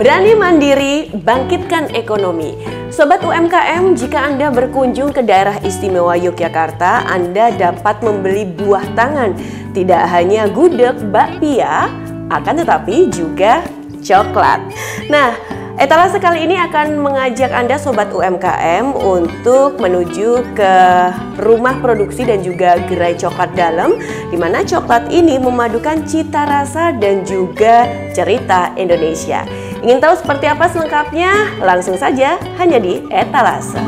Berani mandiri, bangkitkan ekonomi. Sobat UMKM, jika Anda berkunjung ke daerah istimewa Yogyakarta, Anda dapat membeli buah tangan. Tidak hanya gudeg, bakpia, akan tetapi juga coklat. Nah, etalase kali ini akan mengajak Anda Sobat UMKM untuk menuju ke rumah produksi dan juga gerai coklat dalam, di mana coklat ini memadukan cita rasa dan juga cerita Indonesia. Ingin tahu seperti apa selengkapnya? Langsung saja hanya di Etalase.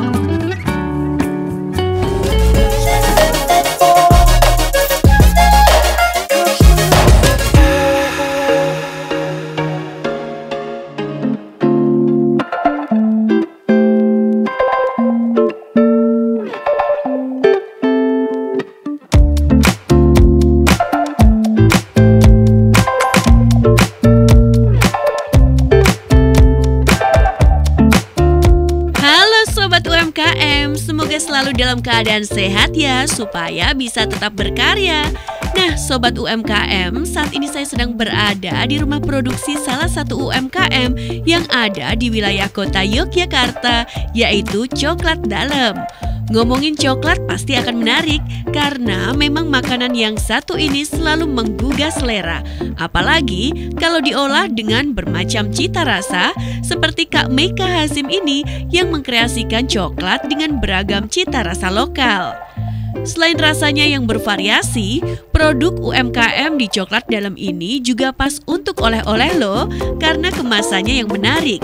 UMKM, semoga selalu dalam keadaan sehat ya, supaya bisa tetap berkarya. Nah, Sobat UMKM, saat ini saya sedang berada di rumah produksi salah satu UMKM yang ada di wilayah kota Yogyakarta, yaitu Coklat Dalem. Ngomongin coklat pasti akan menarik, karena memang makanan yang satu ini selalu menggugah selera. Apalagi kalau diolah dengan bermacam cita rasa, seperti Kak Meika Hasim ini yang mengkreasikan coklat dengan beragam cita rasa lokal. Selain rasanya yang bervariasi, produk UMKM di Coklat Dalem ini juga pas untuk oleh-oleh loh, karena kemasannya yang menarik.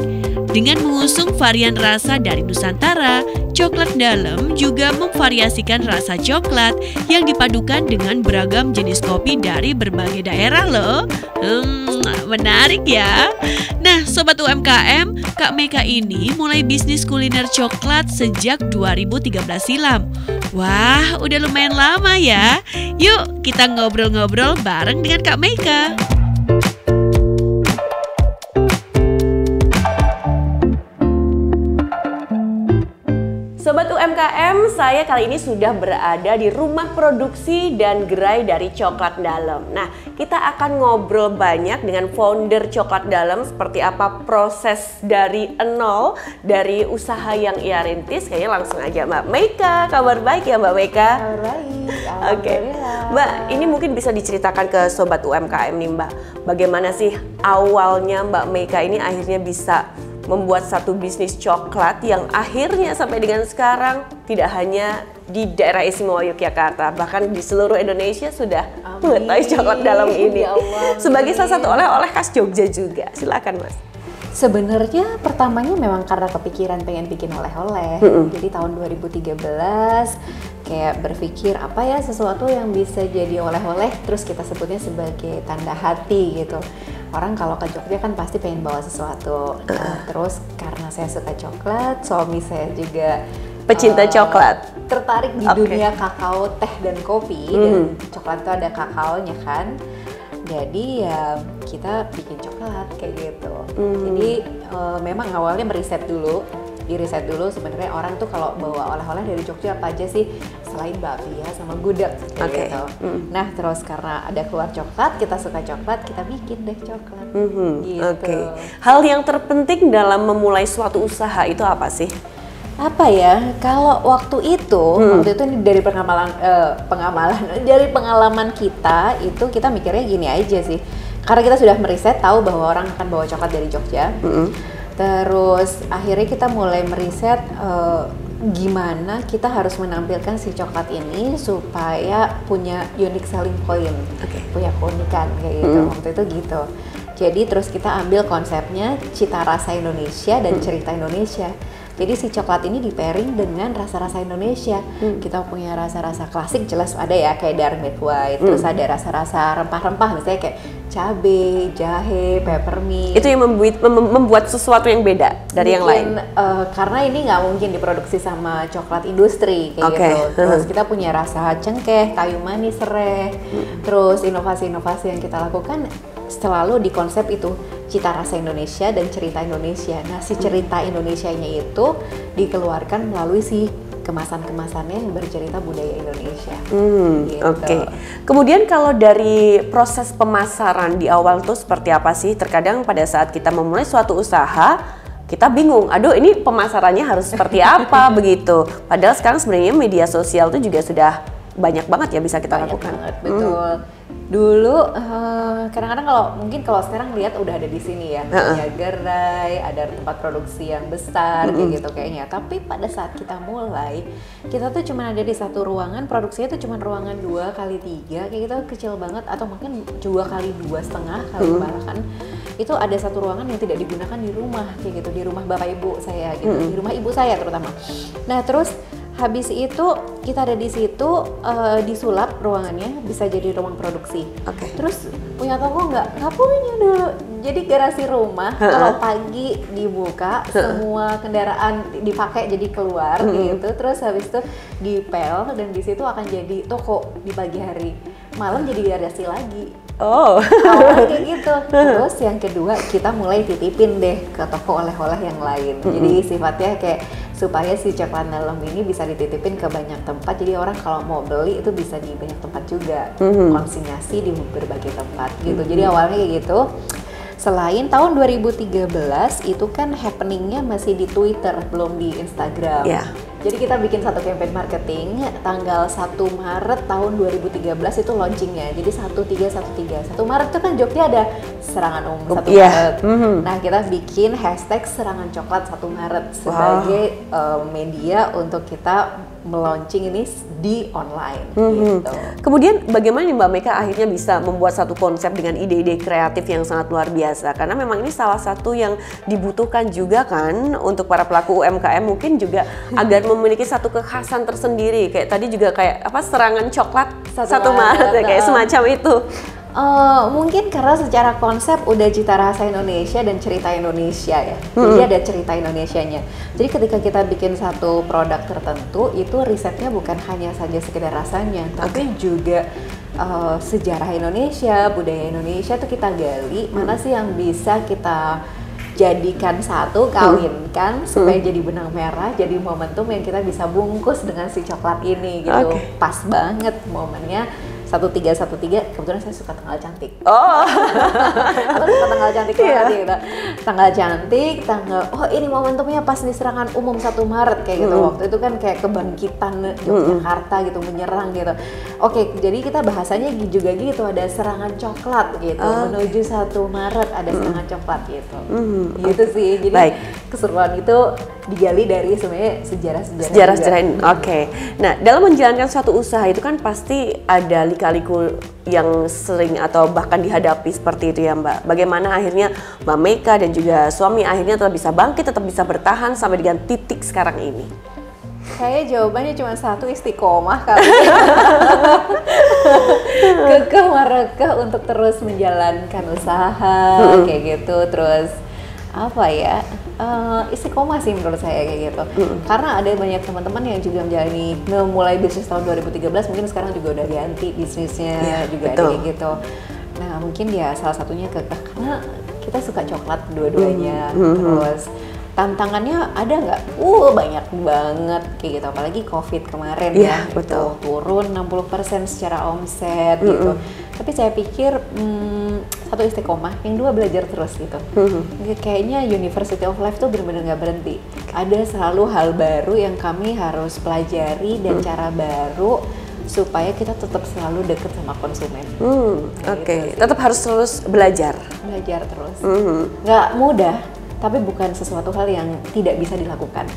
Dengan mengusung varian rasa dari Nusantara, Coklat Dalem juga memvariasikan rasa coklat yang dipadukan dengan beragam jenis kopi dari berbagai daerah loh. Menarik ya. Nah, Sobat UMKM, Kak Meika ini mulai bisnis kuliner coklat sejak 2013 silam. Wah, udah lumayan lama ya. Yuk, kita ngobrol-ngobrol bareng dengan Kak Meika. Sobat UMKM, saya kali ini sudah berada di rumah produksi dan gerai dari Coklat Dalem. Nah, kita akan ngobrol banyak dengan founder Coklat Dalem, seperti apa proses dari nol, dari usaha yang ia rintis. Kayaknya langsung aja Mbak Meika. Kabar baik ya Mbak Meika? Kabar baik, Oke. Mbak, ini mungkin bisa diceritakan ke Sobat UMKM nih Mbak, bagaimana sih awalnya Mbak Meika ini akhirnya bisa membuat satu bisnis coklat yang akhirnya sampai dengan sekarang tidak hanya di daerah istimewa Yogyakarta, bahkan di seluruh Indonesia sudah mengetahui Coklat Dalem ini. Ya Allah, sebagai salah satu oleh-oleh khas Jogja juga. Silakan Mas. Sebenarnya pertamanya memang karena kepikiran pengen bikin oleh-oleh. Jadi tahun 2013 kayak berpikir apa ya sesuatu yang bisa jadi oleh-oleh, terus kita sebutnya sebagai tanda hati gitu. Orang kalau ke Jogja kan pasti pengen bawa sesuatu. Terus karena saya suka coklat, suami saya juga pecinta coklat, tertarik di dunia kakao, teh dan kopi. Dan coklat itu ada kakaonya kan. Jadi ya kita bikin coklat kayak gitu. Jadi memang awalnya meriset dulu. Di-riset dulu sebenarnya orang tuh kalau bawa oleh-oleh dari Jogja apa aja sih selain bakpia sama gudeg kayak gitu. Nah, terus karena ada keluar coklat, kita suka coklat, kita bikin deh coklat. Gitu. Hal yang terpenting dalam memulai suatu usaha itu apa sih? Apa ya? Kalau waktu itu dari pengalaman kita itu kita mikirnya gini aja sih. Karena kita sudah meriset tahu bahwa orang akan bawa coklat dari Jogja. Terus akhirnya kita mulai meriset gimana kita harus menampilkan si coklat ini supaya punya unique selling point, punya keunikan kayak gitu. Waktu itu gitu. Jadi terus kita ambil konsepnya cita rasa Indonesia dan cerita Indonesia. Jadi si coklat ini di pairing dengan rasa-rasa Indonesia. Kita punya rasa-rasa klasik jelas ada ya kayak dark red white. Terus ada rasa-rasa rempah-rempah misalnya kayak cabe, jahe, peppermint. Itu yang membuat sesuatu yang beda dari yang lain. Karena ini nggak mungkin diproduksi sama coklat industri kayak gitu. Terus kita punya rasa cengkeh, kayu manis, serai. Terus inovasi-inovasi yang kita lakukan selalu di konsep itu cita rasa Indonesia dan cerita Indonesia. Nah, si cerita Indonesianya itu dikeluarkan melalui si kemasan-kemasannya yang bercerita budaya Indonesia. Gitu. Oke. Kemudian kalau dari proses pemasaran di awal tuh seperti apa sih? Terkadang pada saat kita memulai suatu usaha, kita bingung, aduh ini pemasarannya harus seperti apa begitu. Padahal sekarang sebenarnya media sosial itu juga sudah banyak banget ya bisa kita lakukan. Banget, betul. Dulu kadang-kadang kalau sekarang lihat udah ada di sini ya, punya gerai, ada tempat produksi yang besar kayak gitu kayaknya. Tapi pada saat kita mulai, kita tuh cuma ada di satu ruangan, produksinya tuh cuma ruangan 2x3 kayak gitu, kecil banget, atau mungkin 2x2,5 kali bahkan. Itu ada satu ruangan yang tidak digunakan di rumah kayak gitu, di rumah bapak ibu saya gitu, di rumah ibu saya terutama. Nah terus habis itu kita ada di situ, disulap ruangannya bisa jadi ruang produksi. Terus punya toko nggak punya dulu. Jadi garasi rumah kalau pagi dibuka semua kendaraan dipakai jadi keluar gitu. Terus habis itu dipel dan di situ akan jadi toko di pagi hari. Malam jadi garasi lagi. Awalnya kayak gitu. Terus yang kedua kita mulai titipin deh ke toko oleh-oleh yang lain. Jadi sifatnya kayak supaya si coklat dalam ini bisa dititipin ke banyak tempat. Jadi orang kalau mau beli itu bisa di banyak tempat juga. Konsinyasi di berbagai tempat gitu. Jadi awalnya kayak gitu. Selain tahun 2013 itu kan happeningnya masih di Twitter, belum di Instagram. Jadi kita bikin satu campaign marketing tanggal 1 Maret tahun 2013 itu launchingnya. Jadi 1313. 1 Maret itu kan Jogja ada serangan umum 1 Maret. Nah kita bikin hashtag serangan coklat 1 Maret sebagai media untuk kita melaunching ini di online. Gitu. Kemudian bagaimana nih Mbak Meka akhirnya bisa membuat satu konsep dengan ide-ide kreatif yang sangat luar biasa? Karena memang ini salah satu yang dibutuhkan juga kan untuk para pelaku UMKM, mungkin juga agar memiliki satu kekhasan tersendiri. Kayak tadi juga kayak apa, serangan coklat 1 Maret ya, kayak semacam itu. Mungkin karena secara konsep udah cita rasa Indonesia dan cerita Indonesia ya. Jadi ada cerita Indonesianya. Jadi ketika kita bikin satu produk tertentu, itu risetnya bukan hanya saja sekedar rasanya, tapi juga sejarah Indonesia, budaya Indonesia tuh kita gali, mana sih yang bisa kita jadikan satu, kawinkan supaya jadi benang merah, jadi momentum yang kita bisa bungkus dengan si coklat ini gitu. Pas banget momennya 1313, kebetulan saya suka tanggal cantik. Aku suka tanggal cantik banget gitu. Tanggal cantik, ini momentumnya pas di serangan umum 1 Maret kayak gitu. Waktu itu kan kayak kebangkitan Yogyakarta gitu, menyerang gitu. Jadi kita bahasanya juga gitu, ada serangan coklat gitu. Menuju 1 Maret ada serangan coklat gitu. Gitu sih. Jadi keseruan itu digali dari sebenarnya sejarah-sejarah ini. Nah, dalam menjalankan suatu usaha itu kan pasti ada lika-liku yang sering atau bahkan dihadapi seperti itu ya Mbak. Bagaimana akhirnya Mbak Meka dan juga suami akhirnya tetap bisa bangkit, tetap bisa bertahan sampai dengan titik sekarang ini? Kayak jawabannya cuma satu, istiqomah kali. Kekeh merekeh untuk terus menjalankan usaha kayak gitu. Terus apa ya, istiqomah sih menurut saya kayak gitu. Karena ada banyak teman-teman yang juga memulai bisnis tahun 2013, mungkin sekarang juga udah ganti bisnisnya, juga ada kayak gitu. Nah mungkin ya salah satunya kekeh karena kita suka coklat dua-duanya. Terus tantangannya ada nggak? Banyak banget kayak gitu, apalagi COVID kemarin gitu. Turun 60% secara omset gitu. Tapi saya pikir satu istiqomah, yang dua belajar terus gitu. Kayaknya University of Life tuh benar-benar nggak berhenti. Ada selalu hal baru yang kami harus pelajari dan cara baru supaya kita tetap selalu deket sama konsumen. Tetap harus terus belajar. Belajar terus. Nggak mudah, tapi bukan sesuatu hal yang tidak bisa dilakukan.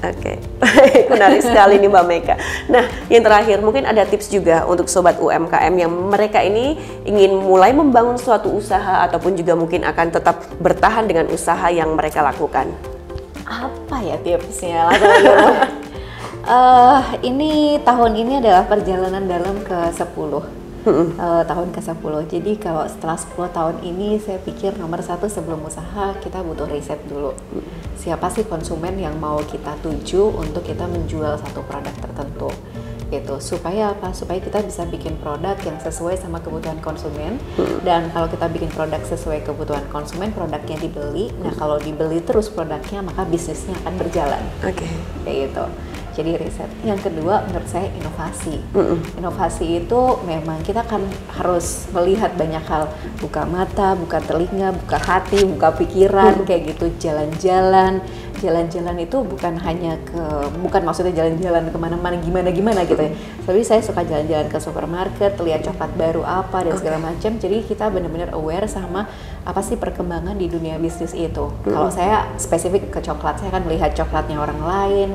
Menarik sekali nih Mbak Meka. Nah, yang terakhir mungkin ada tips juga untuk sobat UMKM yang mereka ini ingin mulai membangun suatu usaha ataupun juga mungkin akan tetap bertahan dengan usaha yang mereka lakukan. Apa ya tipsnya? Tahun ini adalah perjalanan dalam ke-10. Tahun ke-10. Jadi kalau setelah 10 tahun ini saya pikir nomor 1 sebelum usaha kita butuh riset dulu. Siapa sih konsumen yang mau kita tuju untuk kita menjual satu produk tertentu gitu. Supaya apa? Supaya kita bisa bikin produk yang sesuai sama kebutuhan konsumen. Dan kalau kita bikin produk sesuai kebutuhan konsumen, produknya dibeli. Nah, kalau dibeli terus produknya, maka bisnisnya akan berjalan. Kayak gitu. Jadi riset. Yang kedua menurut saya inovasi. Inovasi itu memang kita kan harus melihat banyak hal, buka mata, buka telinga, buka hati, buka pikiran, kayak gitu. Jalan-jalan itu bukan maksudnya jalan-jalan kemana-mana gimana gitu ya. Tapi saya suka jalan-jalan ke supermarket, lihat coklat baru apa dan segala macam. Jadi kita benar-benar aware sama apa sih perkembangan di dunia bisnis itu. Kalau saya spesifik ke coklat, saya kan melihat coklatnya orang lain,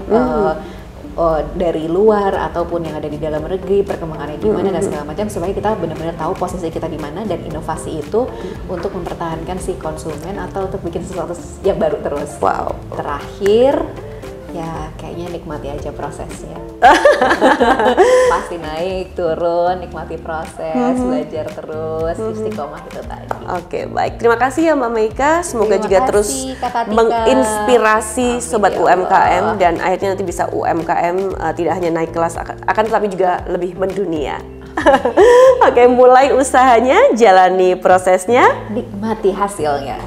dari luar ataupun yang ada di dalam negeri, perkembangannya gimana dan segala macam, supaya kita benar-benar tahu posisi kita di mana, dan inovasi itu untuk mempertahankan si konsumen atau untuk bikin sesuatu yang baru terus. Wow. Terakhir ya kayaknya nikmati aja prosesnya. Pasti naik turun, nikmati proses, belajar terus, istiqomah itu tadi. Oke, baik. Terima kasih ya Mbak Meika. Semoga juga terus menginspirasi sobat UMKM dan akhirnya nanti bisa UMKM tidak hanya naik kelas akan tetapi juga lebih mendunia. Oke, mulai usahanya, jalani prosesnya, nikmati hasilnya.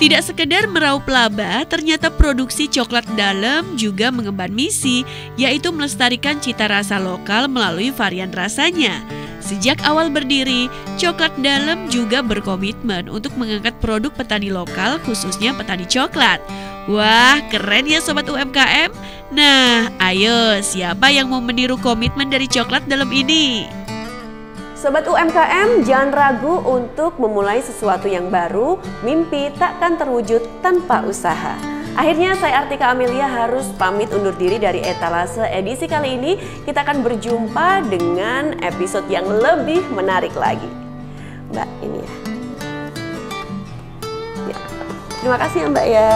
Tidak sekedar meraup laba, ternyata produksi coklat dalam juga mengemban misi, yaitu melestarikan cita rasa lokal melalui varian rasanya. Sejak awal berdiri, Coklat Dalem juga berkomitmen untuk mengangkat produk petani lokal, khususnya petani coklat. Wah, keren ya Sobat UMKM. Nah, ayo siapa yang mau meniru komitmen dari Coklat Dalem ini? Sobat UMKM, jangan ragu untuk memulai sesuatu yang baru. Mimpi takkan terwujud tanpa usaha. Akhirnya saya Artika Amelia harus pamit undur diri dari Etalase edisi kali ini. Kita akan berjumpa dengan episode yang lebih menarik lagi. Mbak, ini ya. Terima kasih ya Mbak ya.